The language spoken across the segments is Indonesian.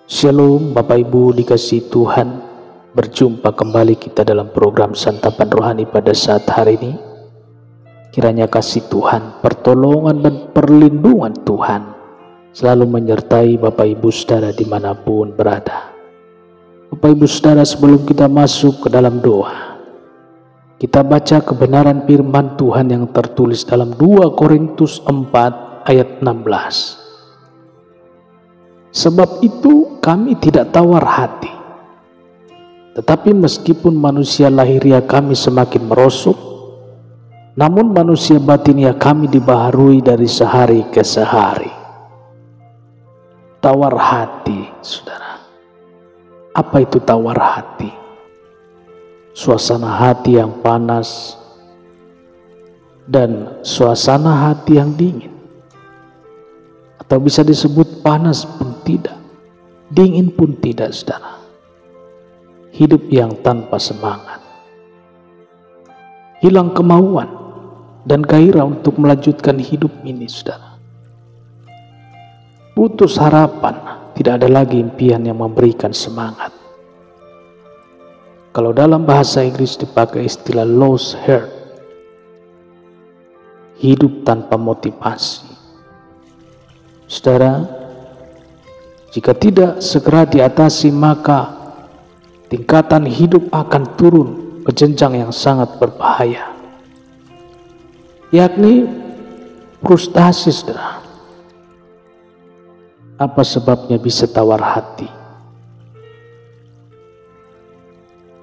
Shalom Bapak Ibu dikasihi Tuhan. Berjumpa kembali kita dalam program Santapan Rohani pada saat hari ini. Kiranya kasih Tuhan, pertolongan dan perlindungan Tuhan selalu menyertai Bapak Ibu saudara dimanapun berada. Bapak Ibu saudara, sebelum kita masuk ke dalam doa, kita baca kebenaran firman Tuhan yang tertulis dalam 2 Korintus 4 ayat 16. Sebab itu kami tidak tawar hati, tetapi meskipun manusia lahiriah kami semakin merosot, namun manusia batiniah kami dibaharui dari sehari ke sehari. Tawar hati, saudara. Apa itu tawar hati? Suasana hati yang panas dan suasana hati yang dingin. Atau bisa disebut panas pun tidak, dingin pun tidak, saudara. Hidup yang tanpa semangat, hilang kemauan dan gairah untuk melanjutkan hidup ini, saudara. Putus harapan, tidak ada lagi impian yang memberikan semangat. Kalau dalam bahasa Inggris dipakai istilah lost heart, hidup tanpa motivasi. Saudara, jika tidak segera diatasi, maka tingkatan hidup akan turun ke jenjang yang sangat berbahaya, yakni frustasi, saudara. Apa sebabnya bisa tawar hati?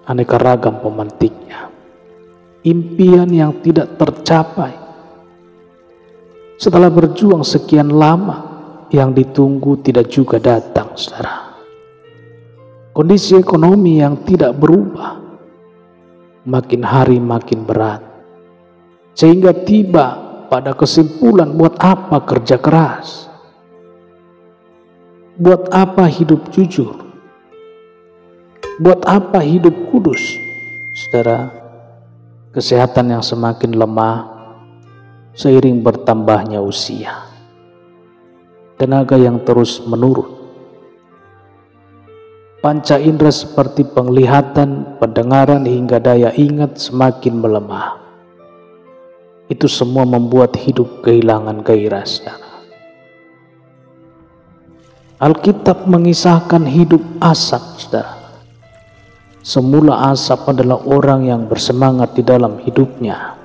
Aneka ragam pemantiknya. Impian yang tidak tercapai. Setelah berjuang sekian lama, yang ditunggu tidak juga datang, saudara. Kondisi ekonomi yang tidak berubah, makin hari makin berat, sehingga tiba pada kesimpulan, buat apa kerja keras? Buat apa hidup jujur? Buat apa hidup kudus? Saudara, kesehatan yang semakin lemah seiring bertambahnya usia, tenaga yang terus menurun, panca indera seperti penglihatan, pendengaran hingga daya ingat semakin melemah. Itu semua membuat hidup kehilangan gairah, saudara. Alkitab mengisahkan hidup Asap, saudara. Semula Asap adalah orang yang bersemangat di dalam hidupnya,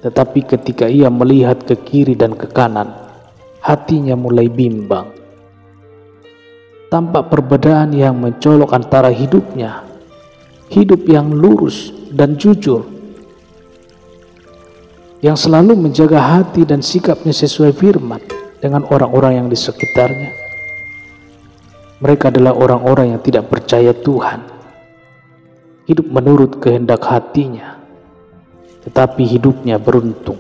tetapi ketika ia melihat ke kiri dan ke kanan, hatinya mulai bimbang. Tampak perbedaan yang mencolok antara hidupnya, hidup yang lurus dan jujur, yang selalu menjaga hati dan sikapnya sesuai firman, dengan orang-orang yang di sekitarnya. Mereka adalah orang-orang yang tidak percaya Tuhan, hidup menurut kehendak hatinya, tetapi hidupnya beruntung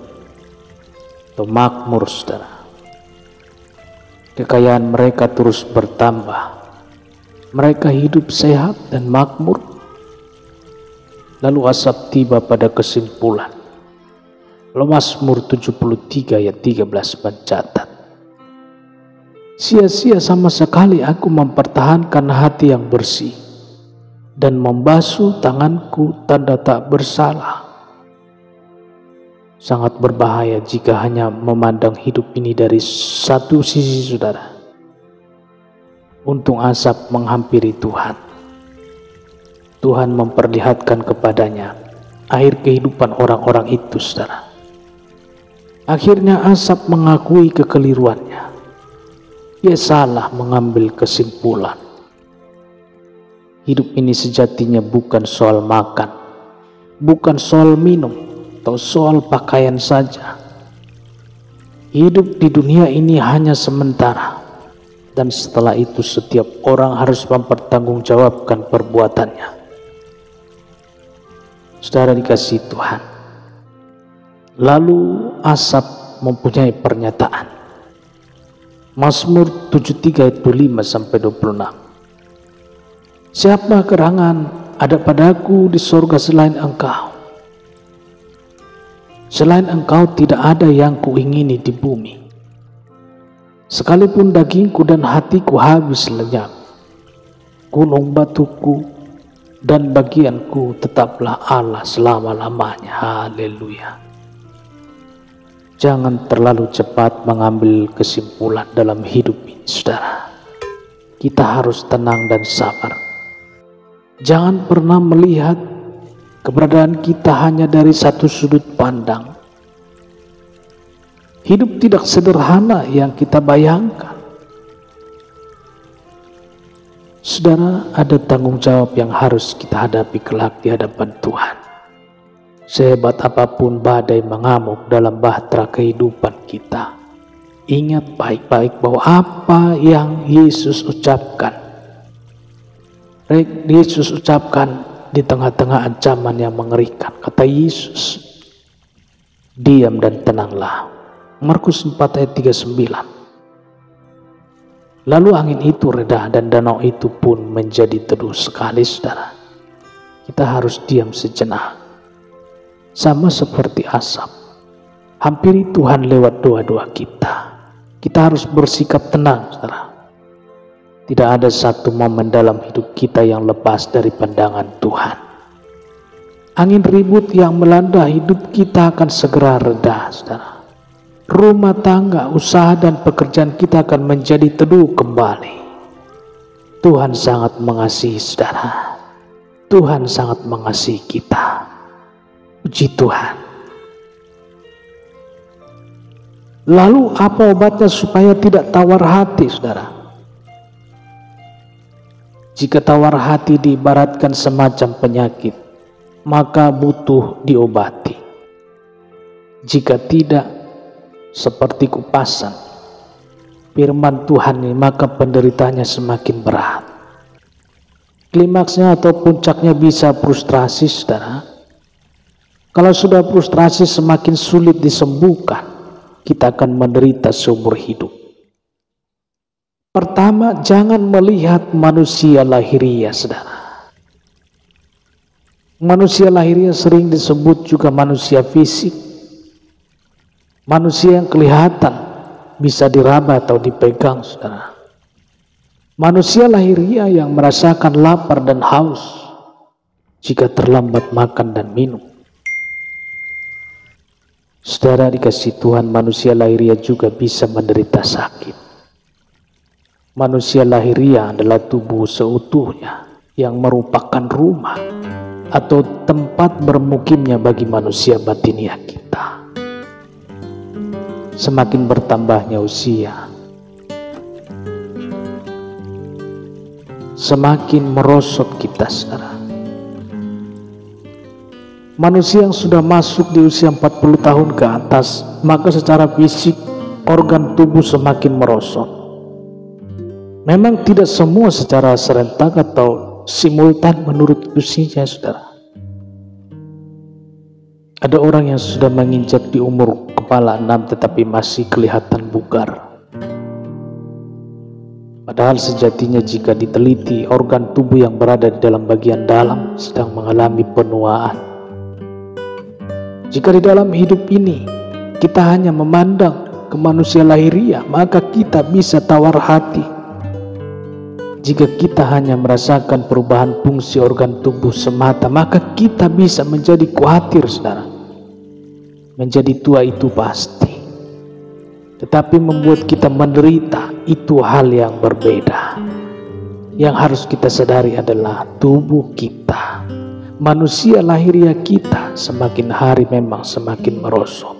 atau makmur, saudara. Kekayaan mereka terus bertambah, mereka hidup sehat dan makmur. Lalu Asap tiba pada kesimpulan. Mazmur 73 ayat 13 mencatat, sia-sia sama sekali aku mempertahankan hati yang bersih dan membasuh tanganku tanda tak bersalah. Sangat berbahaya jika hanya memandang hidup ini dari satu sisi, saudara. Untung Asap menghampiri Tuhan. Tuhan memperlihatkan kepadanya akhir kehidupan orang-orang itu, saudara. Akhirnya Asap mengakui kekeliruannya. Ia salah mengambil kesimpulan. Hidup ini sejatinya bukan soal makan, bukan soal minum, atau soal pakaian saja. Hidup di dunia ini hanya sementara, dan setelah itu setiap orang harus mempertanggungjawabkan perbuatannya. Saudara dikasihi Tuhan, lalu Asap mempunyai pernyataan. Mazmur 73 ayat 25 sampai 26. Siapa gerangan ada padaku di sorga selain Engkau? Selain Engkau tidak ada yang kuingini di bumi. Sekalipun dagingku dan hatiku habis lenyap, gunung batuku dan bagianku tetaplah Allah selama-lamanya. Haleluya. Jangan terlalu cepat mengambil kesimpulan dalam hidup ini, saudara. Kita harus tenang dan sabar. Jangan pernah melihat keberadaan kita hanya dari satu sudut pandang. Hidup tidak sederhana yang kita bayangkan. Saudara, ada tanggung jawab yang harus kita hadapi kelak di hadapan Tuhan. Sehebat apapun badai mengamuk dalam bahtera kehidupan kita, ingat baik-baik bahwa apa yang Yesus ucapkan di tengah-tengah ancaman yang mengerikan. Kata Yesus, diam dan tenanglah. Markus 4 ayat 39. Lalu angin itu reda dan danau itu pun menjadi teduh sekali, saudara. Kita harus diam sejenak. Sama seperti asap, hampiri Tuhan lewat doa-doa kita. Kita harus bersikap tenang, saudara. Tidak ada satu momen dalam hidup kita yang lepas dari pandangan Tuhan. Angin ribut yang melanda hidup kita akan segera reda, saudara. Rumah tangga, usaha dan pekerjaan kita akan menjadi teduh kembali. Tuhan sangat mengasihi, saudara. Tuhan sangat mengasihi kita. Puji Tuhan. Lalu apa obatnya supaya tidak tawar hati, saudara? Jika tawar hati diibaratkan semacam penyakit, maka butuh diobati. Jika tidak, seperti kupasan firman Tuhan ini, maka penderitanya semakin berat. Klimaksnya atau puncaknya bisa frustrasi, saudara. Kalau sudah frustrasi semakin sulit disembuhkan, kita akan menderita seumur hidup. Pertama, jangan melihat manusia lahiriah, saudara. Manusia lahiriah sering disebut juga manusia fisik. Manusia yang kelihatan, bisa diraba atau dipegang, saudara. Manusia lahiriah yang merasakan lapar dan haus jika terlambat makan dan minum. Saudara dikasih Tuhan, manusia lahiriah juga bisa menderita sakit. Manusia lahiriah adalah tubuh seutuhnya yang merupakan rumah atau tempat bermukimnya bagi manusia batiniah kita. Semakin bertambahnya usia, semakin merosot kita, saudara. Manusia yang sudah masuk di usia 40 tahun ke atas, maka secara fisik organ tubuh semakin merosot. Memang tidak semua secara serentak atau simultan menurut usianya, saudara. Ada orang yang sudah menginjak di umur kepala 6 tetapi masih kelihatan bugar. Padahal sejatinya jika diteliti, organ tubuh yang berada di dalam bagian dalam sedang mengalami penuaan. Jika di dalam hidup ini kita hanya memandang ke manusia lahiriah, maka kita bisa tawar hati. Jika kita hanya merasakan perubahan fungsi organ tubuh semata, maka kita bisa menjadi khawatir, saudara. Menjadi tua itu pasti, tetapi membuat kita menderita itu hal yang berbeda. Yang harus kita sadari adalah tubuh kita, manusia lahiriah kita semakin hari memang semakin merosot.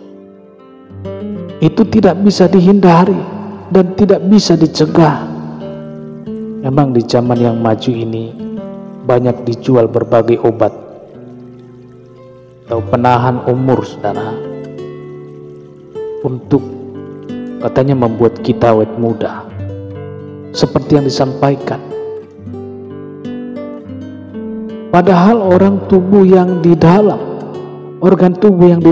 Itu tidak bisa dihindari dan tidak bisa dicegah. Memang di zaman yang maju ini banyak dijual berbagai obat atau penahan umur, saudara, untuk katanya membuat kita awet muda. Seperti yang disampaikan, padahal organ tubuh yang di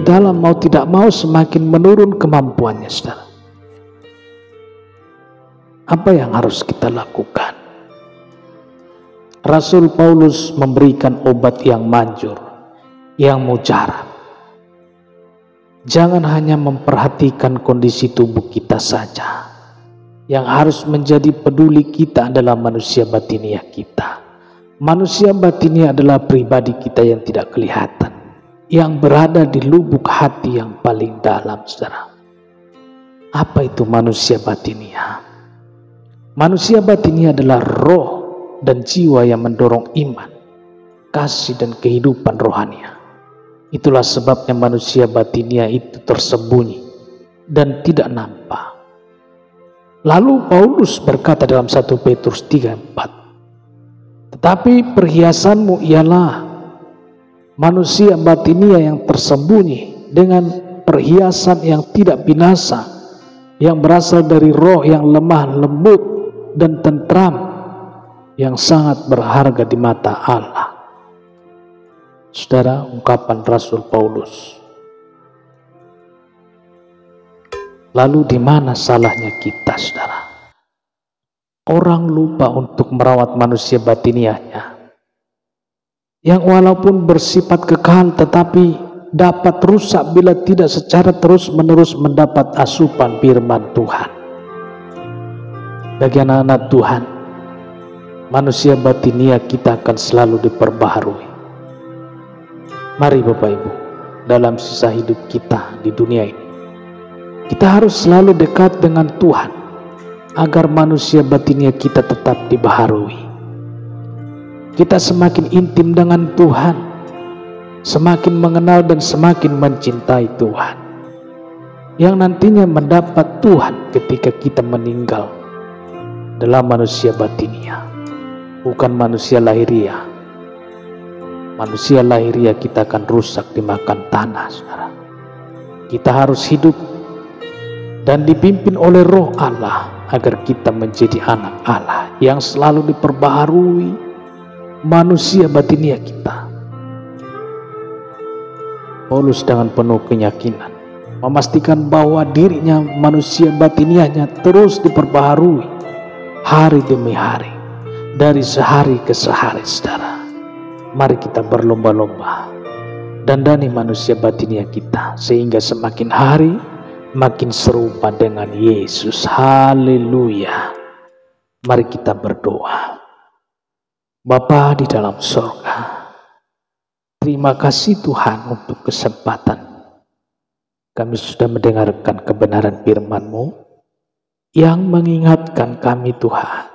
dalam mau tidak mau semakin menurun kemampuannya, saudara. Apa yang harus kita lakukan? Rasul Paulus memberikan obat yang manjur, yang mujarab. Jangan hanya memperhatikan kondisi tubuh kita saja, Yang harus menjadi peduli kita adalah manusia batiniah kita. Manusia batiniah adalah pribadi kita yang tidak kelihatan, yang berada di lubuk hati yang paling dalam, saudara. Apa itu manusia batiniah? Manusia batiniah adalah roh dan jiwa yang mendorong iman, kasih dan kehidupan rohania. Itulah sebabnya manusia batiniah itu tersembunyi dan tidak nampak. Lalu Paulus berkata dalam 1 Petrus 3:4, tetapi perhiasanmu ialah manusia batiniah yang tersembunyi dengan perhiasan yang tidak binasa, yang berasal dari roh yang lemah lembut dan tentram, yang sangat berharga di mata Allah. Saudara, ungkapan Rasul Paulus. Lalu di mana salahnya kita, saudara? Orang lupa untuk merawat manusia batiniahnya, yang walaupun bersifat kekal tetapi dapat rusak bila tidak secara terus-menerus mendapat asupan firman Tuhan. Bagi anak-anak Tuhan, manusia batiniah kita akan selalu diperbaharui. Mari Bapak Ibu, dalam sisa hidup kita di dunia ini, kita harus selalu dekat dengan Tuhan agar manusia batiniah kita tetap dibaharui. Kita semakin intim dengan Tuhan, semakin mengenal dan semakin mencintai Tuhan, yang nantinya mendapat Tuhan ketika kita meninggal dalam manusia batiniah, bukan manusia lahiriah. Manusia lahiriah kita akan rusak dimakan tanah, saudara. Kita harus hidup dan dipimpin oleh Roh Allah agar kita menjadi anak Allah yang selalu diperbaharui manusia batiniah kita. Paulus dengan penuh keyakinan memastikan bahwa dirinya, manusia batiniahnya, terus diperbaharui hari demi hari, dari sehari ke sehari, saudara. Mari kita berlomba-lomba dandani manusia batiniah kita sehingga semakin hari makin serupa dengan Yesus. Haleluya. Mari kita berdoa. Bapa di dalam sorga, terima kasih Tuhan untuk kesempatan kami sudah mendengarkan kebenaran firman-Mu yang mengingatkan kami, Tuhan,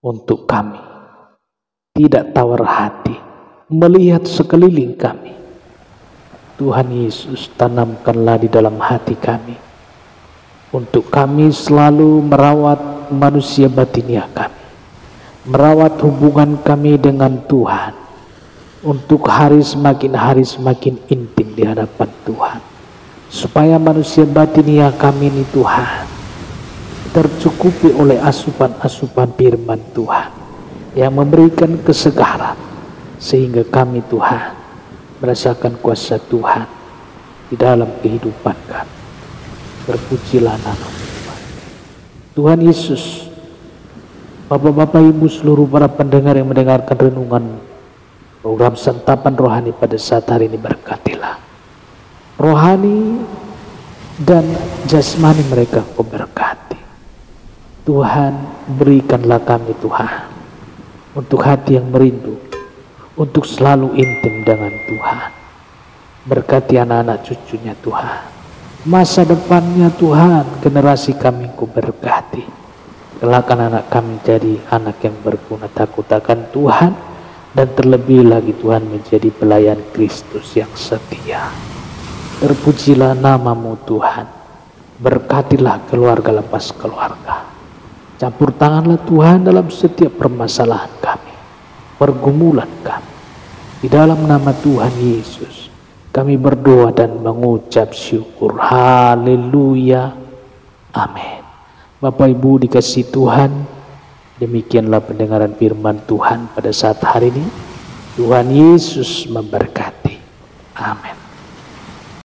untuk kami tidak tawar hati melihat sekeliling kami. Tuhan Yesus, tanamkanlah di dalam hati kami untuk kami selalu merawat manusia batiniah kami, merawat hubungan kami dengan Tuhan, untuk hari semakin intim di hadapan Tuhan, supaya manusia batiniah kami ini, Tuhan, tercukupi oleh asupan-asupan firman Tuhan yang memberikan kesegaran, sehingga kami, Tuhan, merasakan kuasa Tuhan di dalam kehidupan kami. Berpujilah nama Tuhan. Tuhan Yesus, Bapak-bapak, Ibu, seluruh para pendengar yang mendengarkan renungan program Santapan Rohani pada saat hari ini, berkatilah rohani dan jasmani mereka, Kau berkati. Tuhan, berikanlah kami, Tuhan, untuk hati yang merindu untuk selalu intim dengan Tuhan. Berkati anak-anak cucunya, Tuhan, masa depannya, Tuhan, generasi kami Kau berkati. Kelak anak kami jadi anak yang berguna, takut akan Tuhan, dan terlebih lagi, Tuhan, menjadi pelayan Kristus yang setia. Terpujilah nama-Mu, Tuhan. Berkatilah keluarga lepas keluarga. Campur tanganlah, Tuhan, dalam setiap permasalahan kami, pergumulan kami. Di dalam nama Tuhan Yesus kami berdoa dan mengucap syukur. Haleluya. Amin. Bapak Ibu dikasihi Tuhan, demikianlah pendengaran firman Tuhan pada saat hari ini. Tuhan Yesus memberkati. Amin.